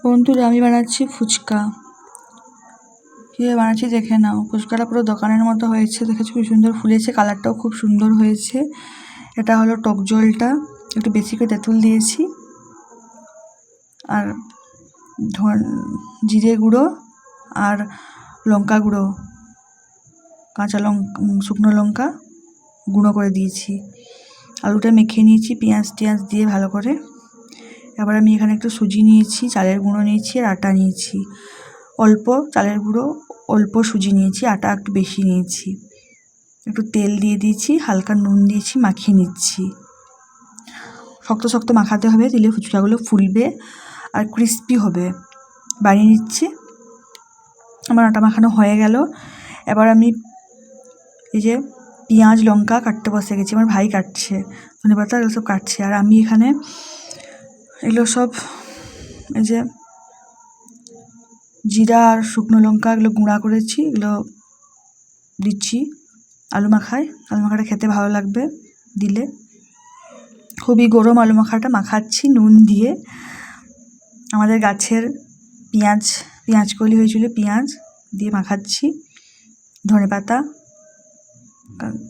বন্ধুরা, আমি বানাচ্ছি ফুচকা। কীভাবে বানাচ্ছি দেখে নাও। ফুচকাটা পুরো দোকানের মতো হয়েছে, দেখেছো কি সুন্দর ফুলেছে, কালারটাও খুব সুন্দর হয়েছে। এটা হলো টক জলটা, একটু বেশি করে তেঁতুল দিয়েছি, আর জিরে গুঁড়ো আর লঙ্কা গুঁড়ো, কাঁচা শুকনো লঙ্কা গুঁড়ো করে দিয়েছি। আলুটা মেখে নিয়েছি পেঁয়াজ টিয়াজ দিয়ে ভালো করে। এবার আমি এখানে একটু সুজি নিয়েছি, চালের গুঁড়ো নিয়েছি আর আটা নিয়েছি। অল্প চালের গুঁড়ো, অল্প সুজি নিয়েছি, আটা একটু বেশি নিয়েছি। একটু তেল দিয়ে দিয়েছি, হালকা নুন দিয়েছি, মাখিয়ে নিচ্ছি। শক্ত শক্ত মাখাতে হবে, দিলে ফুচকাগুলো ফুলবে আর ক্রিস্পি হবে। বানিয়ে নিচ্ছি। আমার আটা মাখানো হয়ে গেল। এবার আমি এই যে পেঁয়াজ লঙ্কা কাটতে বসে গেছি, আমার ভাই কাটছে, ধনেপাতা এগুলো সব কাটছে, আর আমি এখানে এগুলো সব এই যে জিরা আর শুকনো লঙ্কা এগুলো গুঁড়া করেছি, এগুলো দিচ্ছি আলু মাখাটা খেতে ভালো লাগবে দিলে। খুবই গরম আলু মাখাটা মাখাচ্ছি নুন দিয়ে। আমাদের গাছের পেঁয়াজ কলি হয়েছিল, পেঁয়াজ দিয়ে মাখাচ্ছি, ধনেপাতা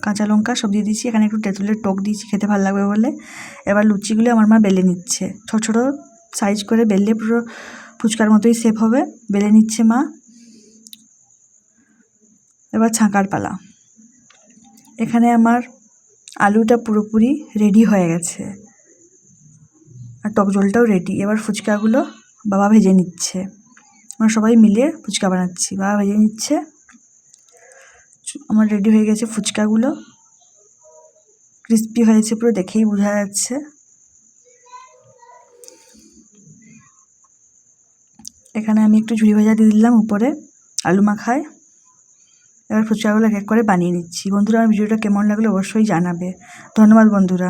কাঁচা লঙ্কা সব দিয়ে দিচ্ছি। এখানে একটু তেঁতুলের টক দিয়েছি, খেতে ভালো লাগবে বলে। এবার লুচিগুলো আমার মা বেলে নিচ্ছে, ছোটো ছোটো সাইজ করে বেললে পুরো ফুচকার মতোই শেপ হবে। বেলে নিচ্ছে মা। এবার ছাঁকার পালা। এখানে আমার আলুটা পুরোপুরি রেডি হয়ে গেছে আর টক জলটাও রেডি। এবার ফুচকাগুলো বাবা ভেজে নিচ্ছে। আমরা সবাই মিলে ফুচকা বানাচ্ছি, বাবা ভেজে নিচ্ছে। আমার রেডি হয়ে গেছে ফুচকাগুলো, ক্রিস্পি হয়েছে পুরো, দেখেই বোঝা যাচ্ছে। এখানে আমি একটু ঝুড়ি ভাজা দিয়ে দিলাম উপরে আলু মাখায়। এবার ফুচকাগুলো এক এক করে বানিয়ে নিচ্ছি। বন্ধুরা, আমার ভিডিওটা কেমন লাগলো অবশ্যই জানাবে। ধন্যবাদ বন্ধুরা।